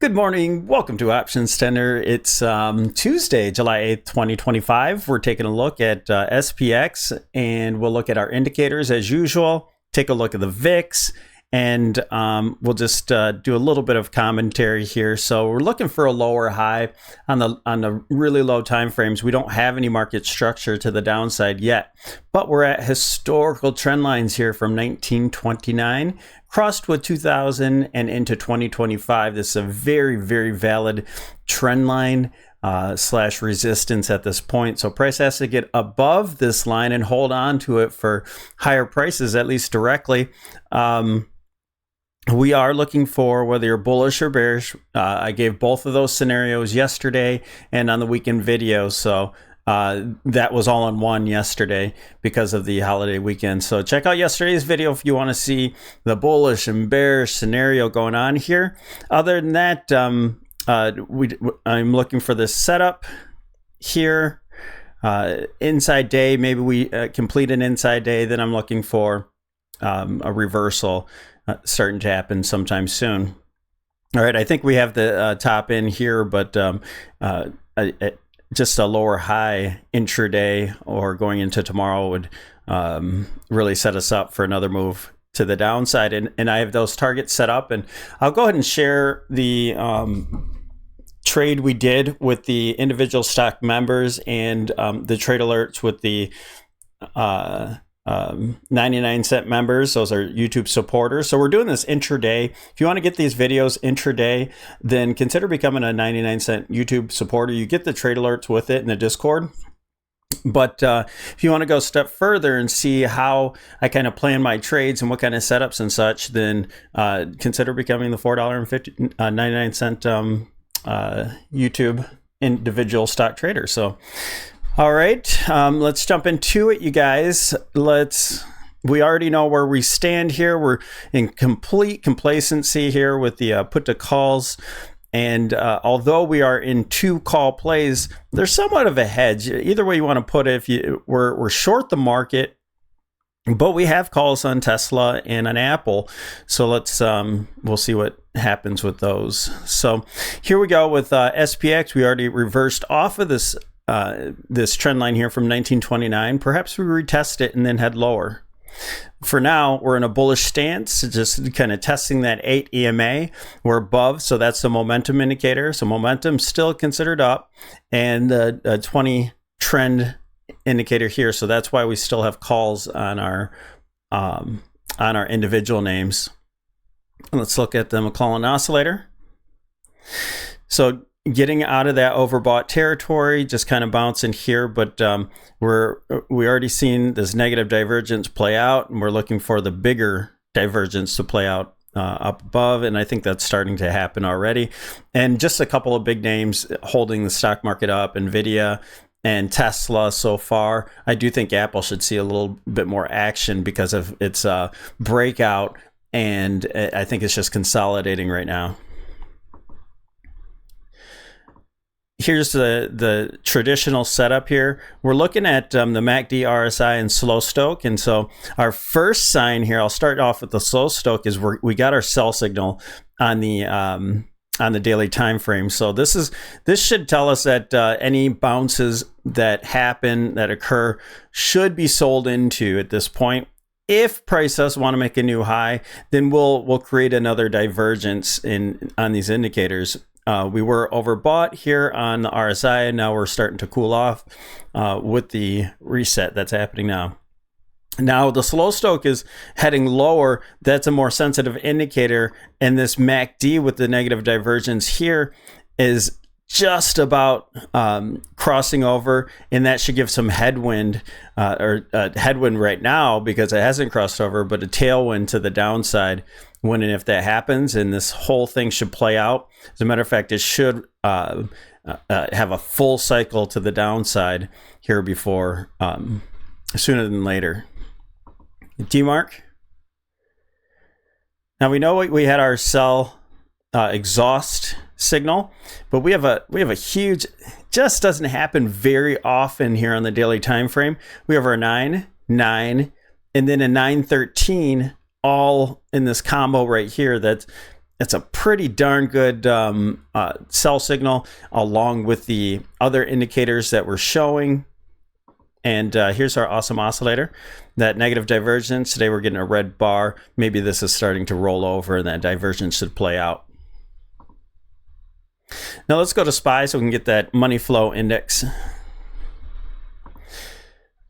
Good morning. Welcome to OptionsTender. It's Tuesday, July 8th, 2025. We're taking a look at SPX, and we'll look at our indicators as usual, take a look at the VIX, and we'll just do a little bit of commentary here. So we're looking for a lower high on the really low time frames. We don't have any market structure to the downside yet, but we're at historical trend lines here from 1929. Crossed with 2000 and into 2025. This is a very, very valid trend line slash resistance at this point. So price has to get above this line and hold on to it for higher prices, at least directly. We are looking for whether you're bullish or bearish. I gave both of those scenarios yesterday and on the weekend video. So that was all in one yesterday because of the holiday weekend. So check out yesterday's video if you want to see the bullish and bearish scenario going on here. Other than that, I'm looking for this setup here. Inside day, maybe we complete an inside day. Then I'm looking for a reversal starting to happen sometime soon. All right, I think we have the top in here, but just a lower high intraday or going into tomorrow would really set us up for another move to the downside. And I have those targets set up, and I'll go ahead and share the trade we did with the individual stock members and the trade alerts with the 99-cent members. Those are YouTube supporters. So we're doing this intraday. If you want to get these videos intraday, then consider becoming a 99-cent YouTube supporter. You get the trade alerts with it in the Discord. But if you want to go a step further and see how I kind of plan my trades and what kind of setups and such, then consider becoming the $4.99 YouTube individual stock trader. So all right, let's jump into it, you guys. We already know where we stand here. We're in complete complacency here with the put to calls. And although we are in two call plays, there's somewhat of a hedge. Either way you want to put it, we're short the market, but we have calls on Tesla and on Apple. So we'll see what happens with those. So here we go with SPX. We already reversed off of this trend line here from 1929. Perhaps we retest it and then head lower. For now, we're in a bullish stance, just kind of testing that 8 EMA. We're above, so that's the momentum indicator. So momentum still considered up, and the 20 trend indicator here. So that's why we still have calls on our individual names. Let's look at the McClellan oscillator. So getting out of that overbought territory, just kind of bouncing here, but we already seen this negative divergence play out, and we're looking for the bigger divergence to play out up above, and I think that's starting to happen already. And just a couple of big names holding the stock market up: Nvidia and Tesla so far. I do think Apple should see a little bit more action because of its breakout, and I think it's just consolidating right now. Here's the traditional setup here. We're looking at the MACD, RSI, and slow stoch. And so our first sign here, I'll start off with the slow stoch, is we got our sell signal on the daily time frame. So this should tell us that any bounces that happen, that occur, should be sold into at this point. If price does want to make a new high, then we'll create another divergence on these indicators. We were overbought here on the RSI, and now we're starting to cool off with the reset that's happening now. Now the slow stoch is heading lower. That's a more sensitive indicator, and this MACD with the negative divergence here is just about crossing over, and that should give some headwind or headwind right now because it hasn't crossed over, but a tailwind to the downside when and if that happens, and this whole thing should play out. As a matter of fact, it should have a full cycle to the downside here before sooner than later. D-Mark. Now we know we had our sell exhaust signal, but we have a huge, just doesn't happen very often here on the daily time frame. We have our 9, and then a 913 all in this combo right here. That's it's a pretty darn good sell signal along with the other indicators that we're showing. And here's our awesome oscillator. That negative divergence, today we're getting a red bar. Maybe this is starting to roll over and that divergence should play out. Now let's go to SPY so we can get that money flow index.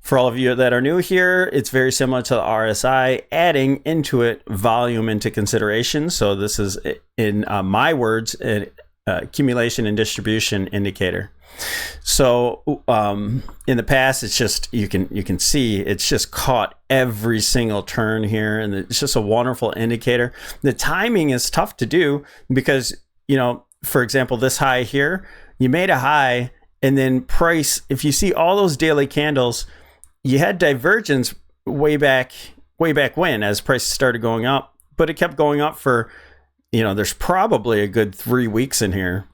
For all of you that are new here, it's very similar to the RSI, adding into it volume into consideration. So this is, in my words, an accumulation and distribution indicator. So in the past, it's just, you can see it's just caught every single turn here, and it's just a wonderful indicator. The timing is tough to do because, you know, for example, this high here, you made a high, and then price, if you see all those daily candles, you had divergence way back when, as prices started going up, but it kept going up for, you know, there's probably a good 3 weeks in here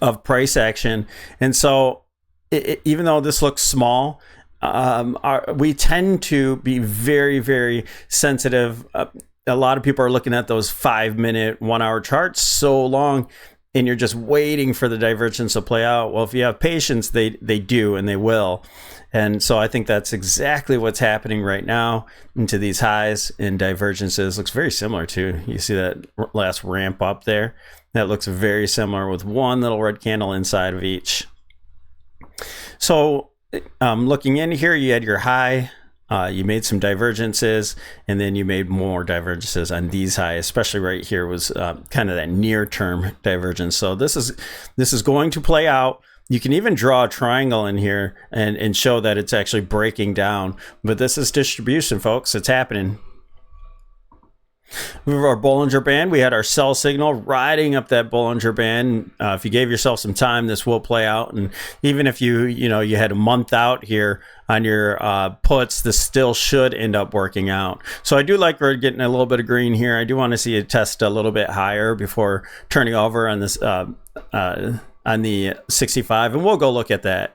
of price action. And so even though this looks small, we tend to be very, very sensitive. A lot of people are looking at those 5-minute, 1-hour charts so long, and you're just waiting for the divergence to play out. Well, if you have patience, they do, and they will. And so I think that's exactly what's happening right now into these highs and divergences. Looks very similar to, you see that last ramp up there? That looks very similar with one little red candle inside of each. So looking in here, you had your high, you made some divergences, and then you made more divergences on these highs, especially right here was kind of that near-term divergence. So this is going to play out. You can even draw a triangle in here and show that it's actually breaking down. But this is distribution, folks. It's happening. We have our Bollinger Band. We had our sell signal riding up that Bollinger Band. If you gave yourself some time, this will play out. And even if you had a month out here on your puts, this still should end up working out. So I do like we're getting a little bit of green here. I do want to see it test a little bit higher before turning over on this on the 65, and we'll go look at that.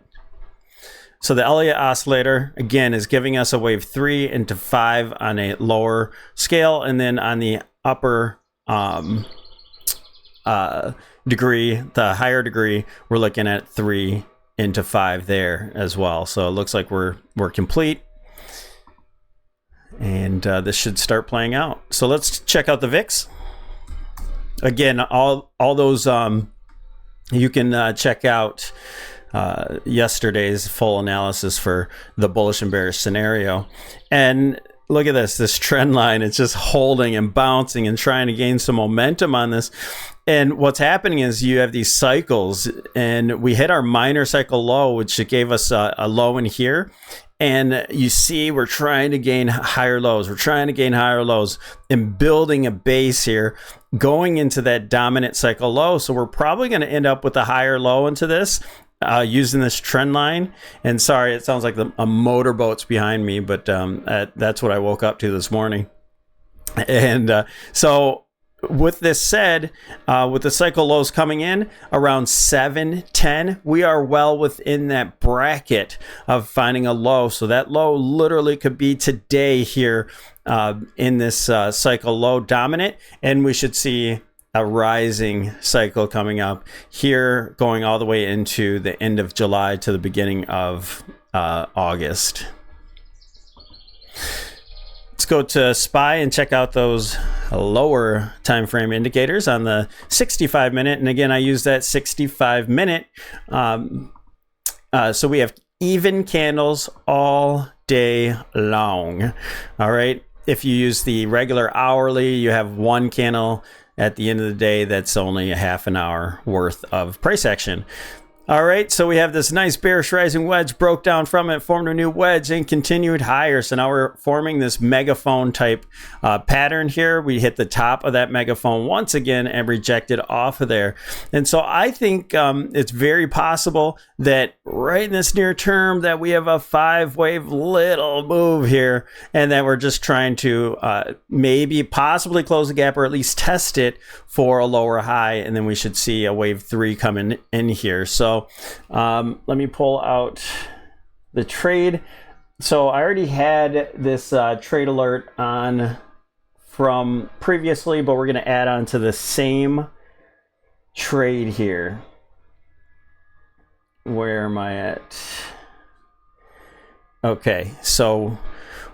So the Elliott oscillator, again, is giving us a wave 3 into 5 on a lower scale, and then on the upper degree, the higher degree, we're looking at 3 into 5 there as well. So it looks like we're complete, and this should start playing out. So let's check out the VIX. Again, all those you can check out yesterday's full analysis for the bullish and bearish scenario. And look at this trend line. It's just holding and bouncing and trying to gain some momentum on this. And what's happening is you have these cycles, and we hit our minor cycle low, which gave us a low in here. And you see, we're trying to gain higher lows. We're trying to gain higher lows and building a base here, going into that dominant cycle low. So we're probably going to end up with a higher low into this using this trend line. And sorry, it sounds like a motorboat's behind me, but that's what I woke up to this morning. And so with this said, with the cycle lows coming in around 710, we are well within that bracket of finding a low. So that low literally could be today here in this cycle low dominant, and we should see a rising cycle coming up here, going all the way into the end of July to the beginning of August. Let's go to SPY and check out those lower time frame indicators on the 65 minute. And again, I use that 65 minute. So we have even candles all day long. All right. If you use the regular hourly, you have one candle at the end of the day. That's only a half an hour worth of price action. All right, so we have this nice bearish rising wedge, broke down from it, formed a new wedge, and continued higher. So now we're forming this megaphone type pattern here. We hit the top of that megaphone once again and rejected off of there. And so I think it's very possible that right in this near term that we have a 5-wave little move here, and that we're just trying to maybe possibly close the gap or at least test it for a lower high, and then we should see a wave 3 coming in here. So let me pull out the trade. So I already had this trade alert on from previously, but we're going to add on to the same trade here. Where am I at? Okay, so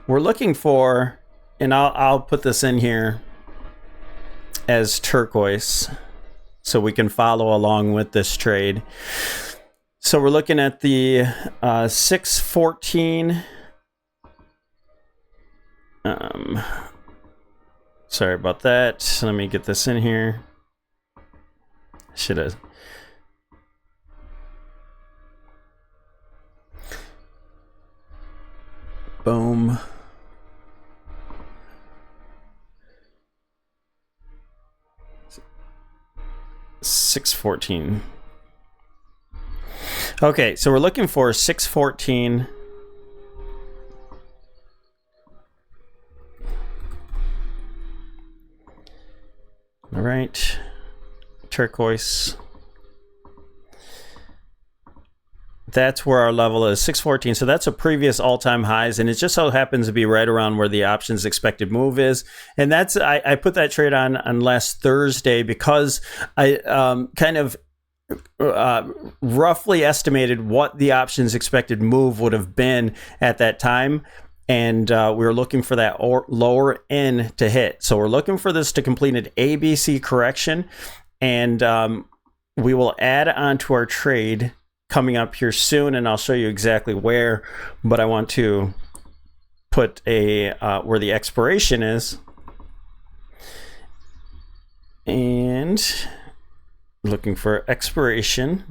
we're looking for, and I'll put this in here as turquoise so we can follow along with this trade. So we're looking at the 614. Sorry about that. Let me get this in here. Should have. Boom. $614. Okay, so we're looking for 614. All right, turquoise. That's where our level is, 614. So that's a previous all-time highs, and it just so happens to be right around where the options expected move is. And that's I put that trade on last Thursday because I kind of roughly estimated what the options expected move would have been at that time. And we were looking for that lower end to hit. So we're looking for this to complete an ABC correction. And we will add on to our trade coming up here soon, and I'll show you exactly where, but I want to put a where the expiration is, and looking for expiration,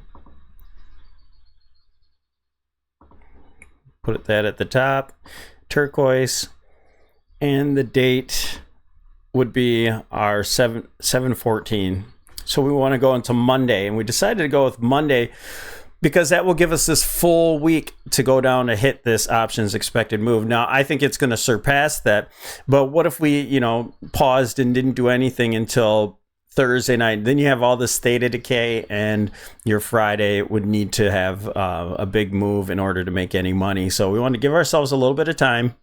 put that at the top, turquoise, and the date would be our 7/14. So we want to go into Monday, and we decided to go with Monday because that will give us this full week to go down to hit this options expected move. Now, I think it's going to surpass that, but what if we, paused and didn't do anything until Thursday night? Then you have all this theta decay, and your Friday would need to have a big move in order to make any money. So we want to give ourselves a little bit of time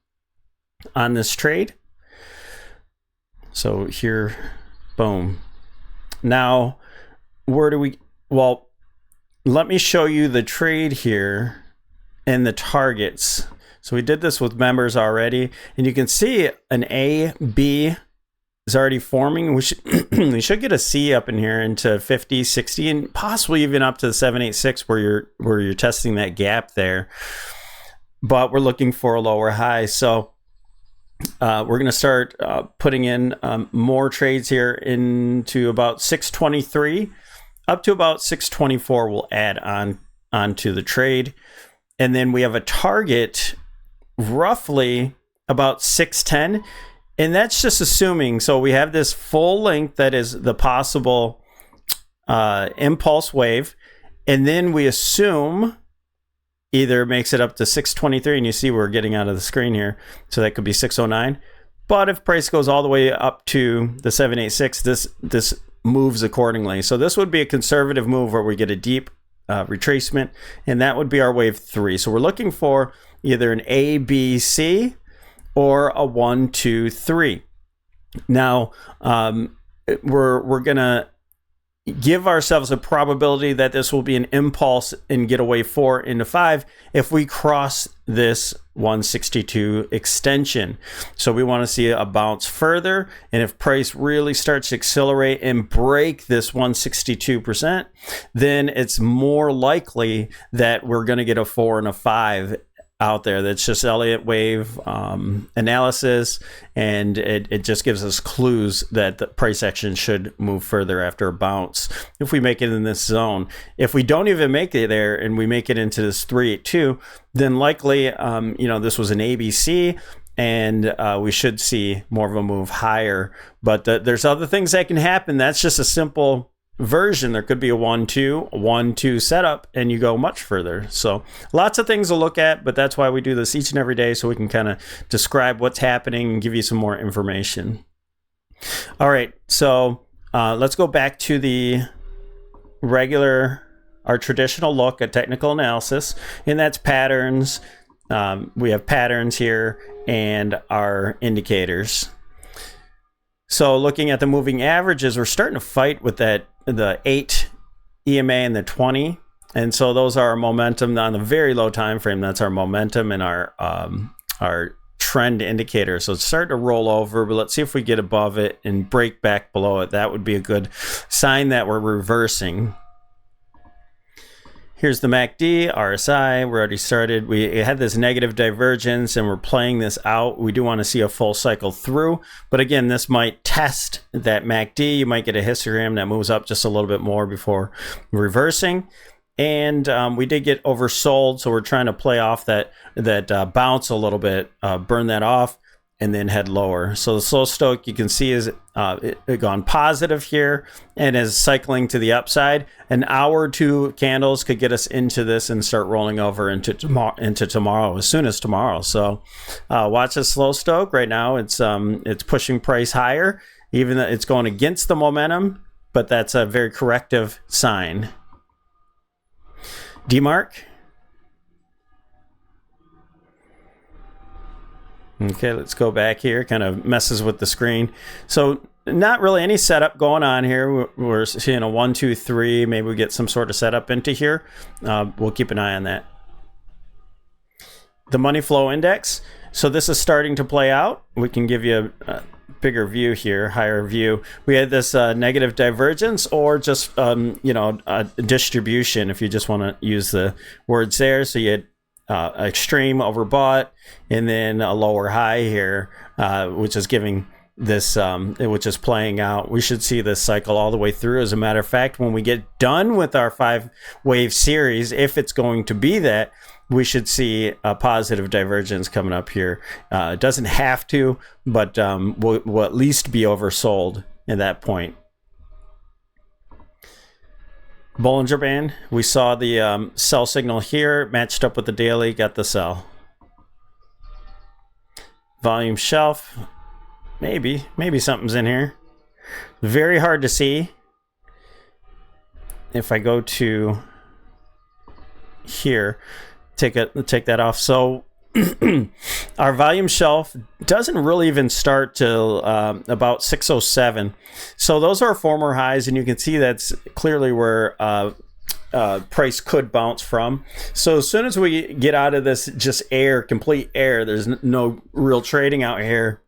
on this trade. So here, boom. Now, where do we, well, let me show you the trade here and the targets. So we did this with members already, and you can see an A, B is already forming. We should get a C up in here into 50, 60, and possibly even up to the 786 where you're testing that gap there. But we're looking for a lower high. So we're going to start putting in more trades here into about 623. Up to about 624 we'll add onto the trade. And then we have a target roughly about 610. And that's just assuming. So we have this full length that is the possible impulse wave. And then we assume either makes it up to 623. And you see we're getting out of the screen here. So that could be 609. But if price goes all the way up to the 786, this moves accordingly. So this would be a conservative move where we get a deep retracement, and that would be our wave 3. So we're looking for either an A, B, C, or a 1, 2, 3. Now we're gonna give ourselves a probability that this will be an impulse and get a wave 4 into 5 if we cross this 162 extension. So we want to see a bounce further, and if price really starts to accelerate and break this 162%, then it's more likely that we're going to get a 4 and a 5 out there. That's just Elliott wave analysis, and it just gives us clues that the price action should move further after a bounce if we make it in this zone. If we don't even make it there and we make it into this 382, then likely this was an ABC, and we should see more of a move higher. But there's other things that can happen. That's just a simple version. There could be a 1-2 setup, and you go much further. So lots of things to look at, but that's why we do this each and every day, so we can kind of describe what's happening and give you some more information. All right, so let's go back to the our traditional look at technical analysis, and that's patterns. We have patterns here and our indicators. So looking at the moving averages, we're starting to fight with the 8 EMA and the 20. And so those are our momentum on the very low time frame. That's our momentum and our trend indicator. So it's starting to roll over, but let's see if we get above it and break back below it. That would be a good sign that we're reversing. Here's the MACD, RSI. We're already started. We had this negative divergence and we're playing this out. We do want to see a full cycle through, but again, this might test that MACD. You might get a histogram that moves up just a little bit more before reversing. And we did get oversold, so we're trying to play off that bounce a little bit, burn that off, and then head lower. So the slow stoch you can see is it gone positive here and is cycling to the upside. An hour or two candles could get us into this and start rolling over into tomorrow, as soon as tomorrow. So watch the slow stoch right now. It's pushing price higher, even though it's going against the momentum, but that's a very corrective sign. DMARC. Okay, let's go back here. Kind of messes with the screen. So not really any setup going on here. We're seeing a 1, 2, 3. Maybe we get some sort of setup into here. We'll keep an eye on that. The money flow index. So this is starting to play out. We can give you a bigger view here, higher view. We had this negative divergence, or just a distribution, if you just want to use the words there. So you had extreme overbought, and then a lower high here, which is giving this, which is playing out. We should see this cycle all the way through. As a matter of fact, when we get done with our 5-wave series, if it's going to be that, we should see a positive divergence coming up here. It doesn't have to, but we'll at least be oversold at that point. Bollinger Band, we saw the sell signal here, matched up with the daily, got the sell. Volume shelf, maybe something's in here. Very hard to see. If I go to here, take that off. So our volume shelf doesn't really even start till about 607. So those are former highs, and you can see that's clearly where price could bounce from. So as soon as we get out of this just complete air, there's no real trading out here.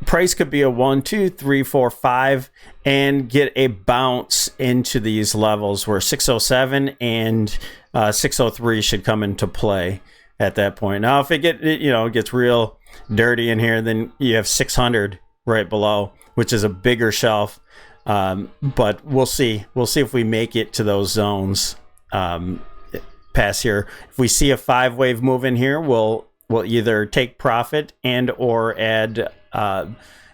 Price could be a 1, 2, 3, 4, 5 and get a bounce into these levels where 607 and 603 should come into play at that point. Now, if it gets real dirty in here, then you have 600 right below, which is a bigger shelf. But we'll see. We'll see if we make it to those zones past here. If we see a 5-wave move in here, we'll either take profit and or add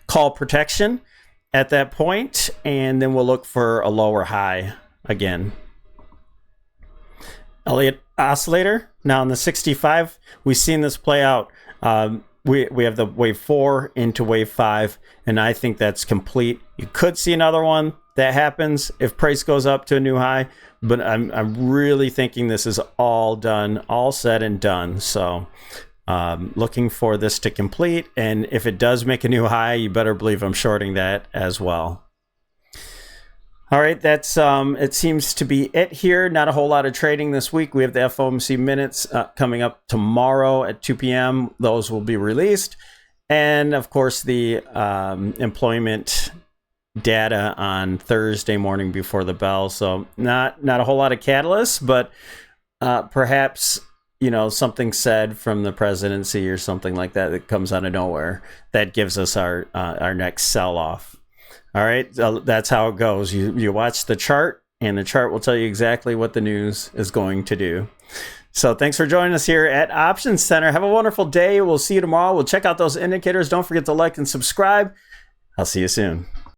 call protection at that point, and then we'll look for a lower high again. Elliott oscillator. Now in the 65, we've seen this play out. We have the wave 4 into wave 5, and I think that's complete. You could see another one that happens if price goes up to a new high, but I'm really thinking this is all done, all said and done. So looking for this to complete, and if it does make a new high, you better believe I'm shorting that as well. All right, that's it seems to be it here. Not a whole lot of trading this week. We have the FOMC minutes coming up tomorrow at 2 p.m. Those will be released. And of course, the employment data on Thursday morning before the bell. So not a whole lot of catalysts, but perhaps something said from the presidency or something like that that comes out of nowhere that gives us our next sell-off. All right, that's how it goes. You watch the chart, and the chart will tell you exactly what the news is going to do. So thanks for joining us here at OptionsTender. Have a wonderful day. We'll see you tomorrow. We'll check out those indicators. Don't forget to like and subscribe. I'll see you soon.